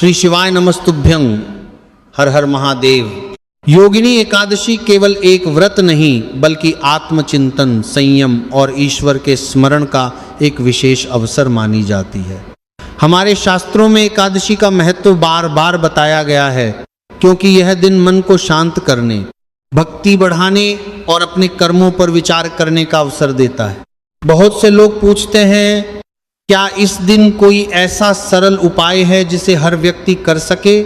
श्री शिवाय नमस्तुभ्यं। हर हर महादेव। योगिनी एकादशी केवल एक व्रत नहीं बल्कि आत्मचिंतन, संयम और ईश्वर के स्मरण का एक विशेष अवसर मानी जाती है। हमारे शास्त्रों में एकादशी का महत्व बार बार बताया गया है, क्योंकि यह दिन मन को शांत करने, भक्ति बढ़ाने और अपने कर्मों पर विचार करने का अवसर देता है। बहुत से लोग पूछते हैं, क्या इस दिन कोई ऐसा सरल उपाय है जिसे हर व्यक्ति कर सके?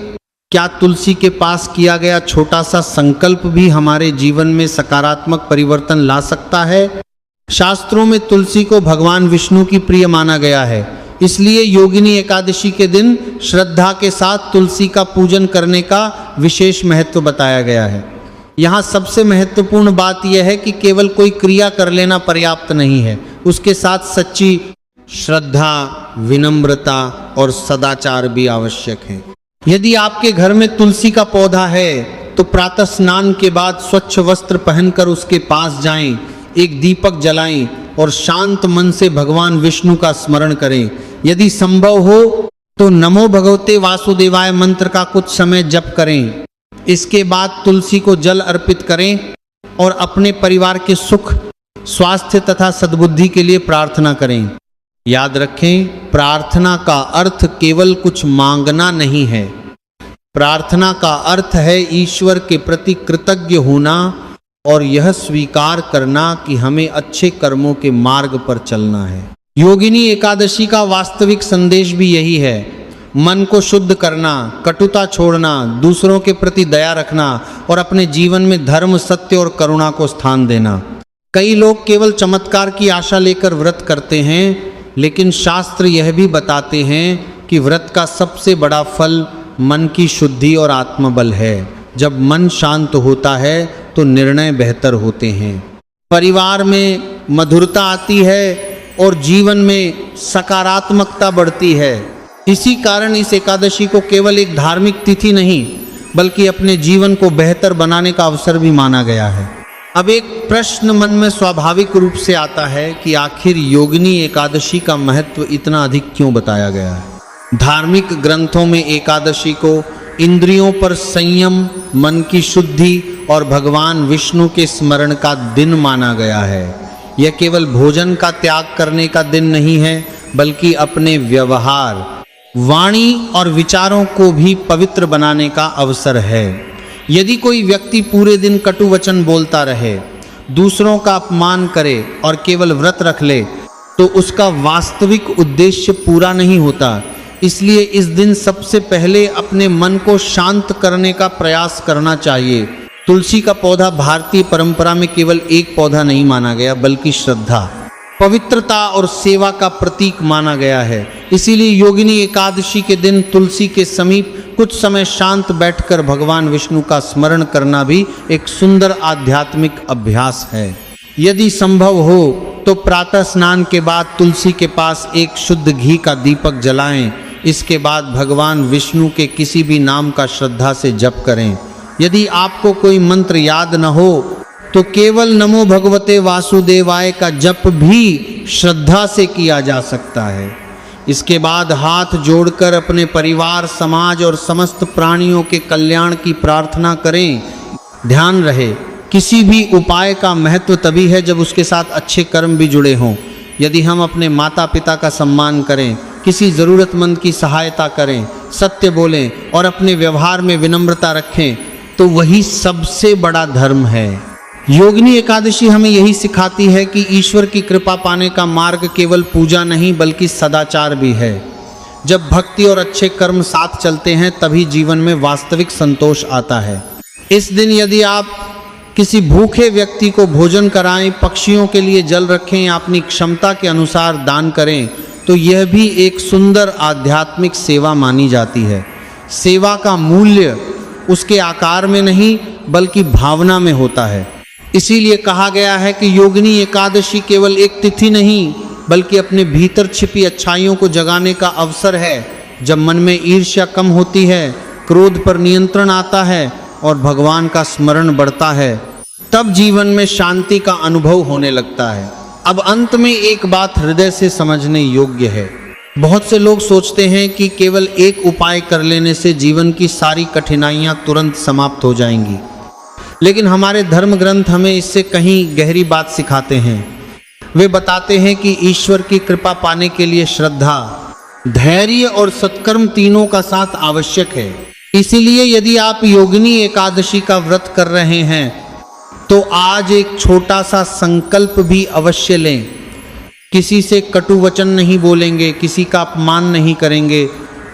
क्या तुलसी के पास किया गया छोटा सा संकल्प भी हमारे जीवन में सकारात्मक परिवर्तन ला सकता है? शास्त्रों में तुलसी को भगवान विष्णु की प्रिय माना गया है, इसलिए योगिनी एकादशी के दिन श्रद्धा के साथ तुलसी का पूजन करने का विशेष महत्व बताया गया है। यहाँ सबसे महत्वपूर्ण बात यह है कि केवल कोई क्रिया कर लेना पर्याप्त नहीं है, उसके साथ सच्ची श्रद्धा, विनम्रता और सदाचार भी आवश्यक है। यदि आपके घर में तुलसी का पौधा है तो प्रातः स्नान के बाद स्वच्छ वस्त्र पहनकर उसके पास जाएं, एक दीपक जलाएं और शांत मन से भगवान विष्णु का स्मरण करें। यदि संभव हो तो नमो भगवते वासुदेवाय मंत्र का कुछ समय जप करें। इसके बाद तुलसी को जल अर्पित करें और अपने परिवार के सुख, स्वास्थ्य तथा सद्बुद्धि के लिए प्रार्थना करें। याद रखें, प्रार्थना का अर्थ केवल कुछ मांगना नहीं है। प्रार्थना का अर्थ है ईश्वर के प्रति कृतज्ञ होना और यह स्वीकार करना कि हमें अच्छे कर्मों के मार्ग पर चलना है। योगिनी एकादशी का वास्तविक संदेश भी यही है। मन को शुद्ध करना, कटुता छोड़ना, दूसरों के प्रति दया रखना और अपने जीवन में धर्म, सत्य और करुणा को स्थान देना। कई लोग केवल चमत्कार की आशा लेकर व्रत करते हैं, लेकिन शास्त्र यह भी बताते हैं कि व्रत का सबसे बड़ा फल मन की शुद्धि और आत्मबल है। जब मन शांत होता है तो निर्णय बेहतर होते हैं, परिवार में मधुरता आती है और जीवन में सकारात्मकता बढ़ती है। इसी कारण इस एकादशी को केवल एक धार्मिक तिथि नहीं बल्कि अपने जीवन को बेहतर बनाने का अवसर भी माना गया है। अब एक प्रश्न मन में स्वाभाविक रूप से आता है कि आखिर योगिनी एकादशी का महत्व इतना अधिक क्यों बताया गया है? धार्मिक ग्रंथों में एकादशी को इंद्रियों पर संयम, मन की शुद्धि और भगवान विष्णु के स्मरण का दिन माना गया है। यह केवल भोजन का त्याग करने का दिन नहीं है, बल्कि अपने व्यवहार, वाणी और विचारों को भी पवित्र बनाने का अवसर है। यदि कोई व्यक्ति पूरे दिन कटु वचन बोलता रहे, दूसरों का अपमान करे और केवल व्रत रख ले, तो उसका वास्तविक उद्देश्य पूरा नहीं होता। इसलिए इस दिन सबसे पहले अपने मन को शांत करने का प्रयास करना चाहिए। तुलसी का पौधा भारतीय परंपरा में केवल एक पौधा नहीं माना गया, बल्कि श्रद्धा, पवित्रता और सेवा का प्रतीक माना गया है। इसीलिए योगिनी एकादशी के दिन तुलसी के समीप कुछ समय शांत बैठकर भगवान विष्णु का स्मरण करना भी एक सुंदर आध्यात्मिक अभ्यास है। यदि संभव हो तो प्रातः स्नान के बाद तुलसी के पास एक शुद्ध घी का दीपक जलाएं। इसके बाद भगवान विष्णु के किसी भी नाम का श्रद्धा से जप करें। यदि आपको कोई मंत्र याद न हो तो केवल नमो भगवते वासुदेवाय का जप भी श्रद्धा से किया जा सकता है। इसके बाद हाथ जोड़कर अपने परिवार, समाज और समस्त प्राणियों के कल्याण की प्रार्थना करें। ध्यान रहे, किसी भी उपाय का महत्व तभी है जब उसके साथ अच्छे कर्म भी जुड़े हों। यदि हम अपने माता पिता का सम्मान करें, किसी ज़रूरतमंद की सहायता करें, सत्य बोलें और अपने व्यवहार में विनम्रता रखें, तो वही सबसे बड़ा धर्म है। योगिनी एकादशी हमें यही सिखाती है कि ईश्वर की कृपा पाने का मार्ग केवल पूजा नहीं बल्कि सदाचार भी है। जब भक्ति और अच्छे कर्म साथ चलते हैं तभी जीवन में वास्तविक संतोष आता है। इस दिन यदि आप किसी भूखे व्यक्ति को भोजन कराएं, पक्षियों के लिए जल रखें या अपनी क्षमता के अनुसार दान करें, तो यह भी एक सुंदर आध्यात्मिक सेवा मानी जाती है। सेवा का मूल्य उसके आकार में नहीं बल्कि भावना में होता है। इसीलिए कहा गया है कि योगिनी एकादशी केवल एक तिथि नहीं बल्कि अपने भीतर छिपी अच्छाइयों को जगाने का अवसर है। जब मन में ईर्ष्या कम होती है, क्रोध पर नियंत्रण आता है और भगवान का स्मरण बढ़ता है, तब जीवन में शांति का अनुभव होने लगता है। अब अंत में एक बात हृदय से समझने योग्य है। बहुत से लोग सोचते हैं कि केवल एक उपाय कर लेने से जीवन की सारी कठिनाइयां तुरंत समाप्त हो जाएंगी, लेकिन हमारे धर्म ग्रंथ हमें इससे कहीं गहरी बात सिखाते हैं। वे बताते हैं कि ईश्वर की कृपा पाने के लिए श्रद्धा, धैर्य और सत्कर्म तीनों का साथ आवश्यक है। इसीलिए यदि आप योगिनी एकादशी का व्रत कर रहे हैं तो आज एक छोटा सा संकल्प भी अवश्य लें। किसी से कटु वचन नहीं बोलेंगे, किसी का अपमान नहीं करेंगे,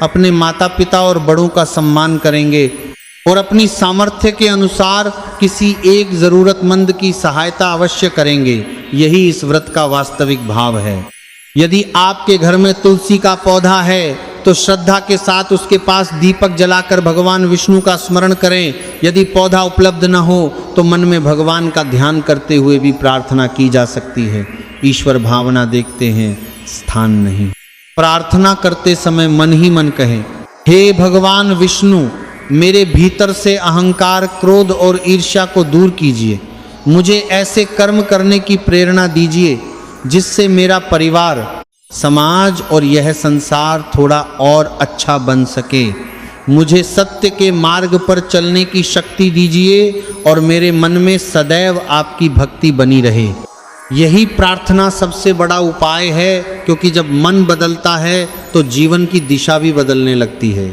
अपने माता पिता और बड़ों का सम्मान करेंगे और अपनी सामर्थ्य के अनुसार किसी एक ज़रूरतमंद की सहायता अवश्य करेंगे। यही इस व्रत का वास्तविक भाव है। यदि आपके घर में तुलसी का पौधा है तो श्रद्धा के साथ उसके पास दीपक जलाकर भगवान विष्णु का स्मरण करें। यदि पौधा उपलब्ध न हो तो मन में भगवान का ध्यान करते हुए भी प्रार्थना की जा सकती है। ईश्वर भावना देखते हैं, स्थान नहीं। प्रार्थना करते समय मन ही मन कहें, हे भगवान विष्णु, मेरे भीतर से अहंकार, क्रोध और ईर्ष्या को दूर कीजिए। मुझे ऐसे कर्म करने की प्रेरणा दीजिए जिससे मेरा परिवार, समाज और यह संसार थोड़ा और अच्छा बन सके। मुझे सत्य के मार्ग पर चलने की शक्ति दीजिए और मेरे मन में सदैव आपकी भक्ति बनी रहे। यही प्रार्थना सबसे बड़ा उपाय है, क्योंकि जब मन बदलता है तो जीवन की दिशा भी बदलने लगती है।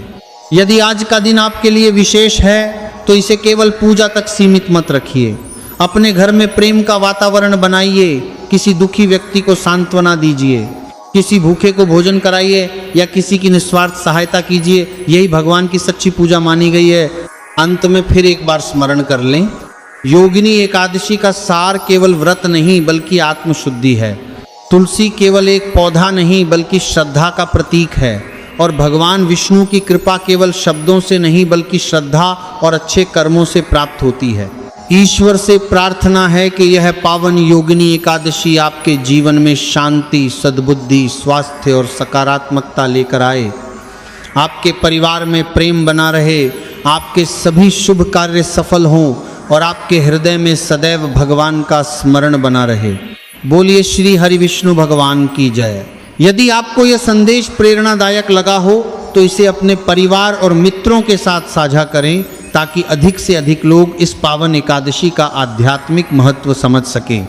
यदि आज का दिन आपके लिए विशेष है तो इसे केवल पूजा तक सीमित मत रखिए। अपने घर में प्रेम का वातावरण बनाइए। किसी दुखी व्यक्ति को सांत्वना दीजिए, किसी भूखे को भोजन कराइए या किसी की निस्वार्थ सहायता कीजिए। यही भगवान की सच्ची पूजा मानी गई है। अंत में फिर एक बार स्मरण कर लें, योगिनी एकादशी का सार केवल व्रत नहीं बल्कि आत्मशुद्धि है। तुलसी केवल एक पौधा नहीं बल्कि श्रद्धा का प्रतीक है और भगवान विष्णु की कृपा केवल शब्दों से नहीं बल्कि श्रद्धा और अच्छे कर्मों से प्राप्त होती है। ईश्वर से प्रार्थना है कि यह पावन योगिनी एकादशी आपके जीवन में शांति, सद्बुद्धि, स्वास्थ्य और सकारात्मकता लेकर आए। आपके परिवार में प्रेम बना रहे, आपके सभी शुभ कार्य सफल हों और आपके हृदय में सदैव भगवान का स्मरण बना रहे। बोलिए श्री हरि विष्णु भगवान की जय। यदि आपको यह संदेश प्रेरणादायक लगा हो तो इसे अपने परिवार और मित्रों के साथ साझा करें ताकि अधिक से अधिक लोग इस पावन एकादशी का आध्यात्मिक महत्व समझ सकें।